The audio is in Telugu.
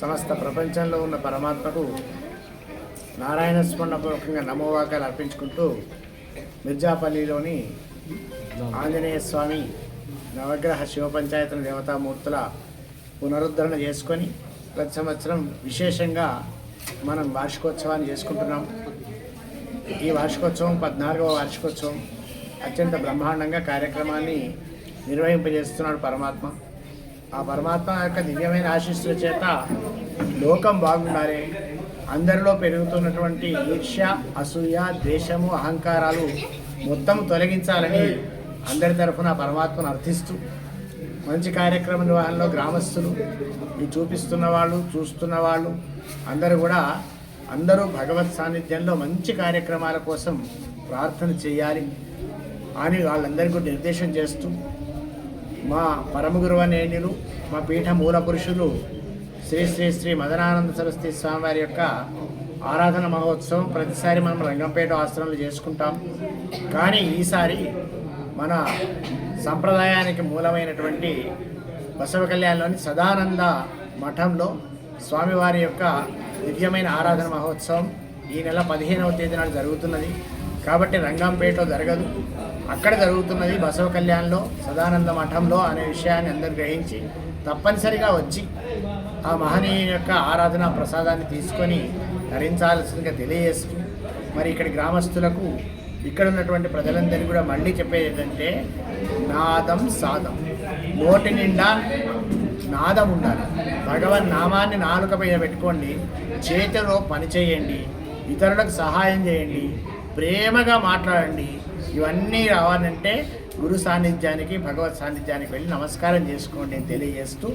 సమస్త ప్రపంచంలో ఉన్న పరమాత్మకు నారాయణ స్మరణపూర్వకంగా నమోవాకాలు అర్పించుకుంటూ మిర్జాపల్లిలోని ఆంజనేయ స్వామి నవగ్రహ శివ పంచాయతన దేవతామూర్తుల పునరుద్ధరణ చేసుకొని ప్రతి సంవత్సరం విశేషంగా మనం వార్షికోత్సవాన్ని చేసుకుంటున్నాం. ఈ వార్షికోత్సవం 14వ వార్షికోత్సవం అత్యంత బ్రహ్మాండంగా కార్యక్రమాన్ని నిర్వహింపజేస్తున్నాడు పరమాత్మ. ఆ పరమాత్మ యొక్క దివ్యమైన ఆశీస్సుల చేత లోకం బాగుండాలి, అందరిలో పెరుగుతున్నటువంటి ఈర్ష్య, అసూయ, ద్వేషము, అహంకారాలు మొత్తం తొలగించాలని అందరి తరఫున పరమాత్మను అర్థిస్తూ మంచి కార్యక్రమ నిర్వహణలో గ్రామస్తులు, ఈ చూపిస్తున్న వాళ్ళు, చూస్తున్న వాళ్ళు అందరూ భగవత్ సాన్నిధ్యంలో మంచి కార్యక్రమాల కోసం ప్రార్థన చేయాలి అని వాళ్ళందరికీ నిర్దేశం చేస్తూ మా పరమగురువనేయులు, మా పీఠ మూల పురుషులు శ్రీ శ్రీ శ్రీ మదనానంద సరస్వతి స్వామివారి యొక్క ఆరాధన మహోత్సవం ప్రతిసారి మనం రంగంపేట ఆశ్రమంలో చేసుకుంటాం. కానీ ఈసారి మన సంప్రదాయానికి మూలమైనటువంటి బసవ కళ్యాణంలోని సదానంద మఠంలో స్వామివారి యొక్క దివ్యమైన ఆరాధన మహోత్సవం ఈ నెల 15వ తేదీ నాడు జరుగుతున్నది. కాబట్టి రంగంపేటలో జరగదు, అక్కడ జరుగుతున్నది బసవ కళ్యాణంలో సదానంద మఠంలో అనే విషయాన్ని అందరూ గ్రహించి తప్పనిసరిగా వచ్చి ఆ మహనీయ యొక్క ఆరాధన ప్రసాదాన్ని తీసుకొని ధరించాల్సిందిగా తెలియజేస్తూ మరి ఇక్కడి గ్రామస్తులకు, ఇక్కడ ఉన్నటువంటి ప్రజలందరికీ కూడా మళ్ళీ చెప్పేది ఏంటంటే నాదం సాదం, నోటి నిండా నాదం ఉండాలి. భగవన్ నామాన్ని నాలుక పైన పెట్టుకోండి, చేతిలో పని చేయండి, ఇతరులకు సహాయం చేయండి, ప్రేమగా మాట్లాడండి. ఇవన్నీ రావాలంటే గురు సాన్నిధ్యానికి, భగవత్ సాన్నిధ్యానికి వెళ్ళి నమస్కారం చేసుకోండి అని తెలియజేస్తూ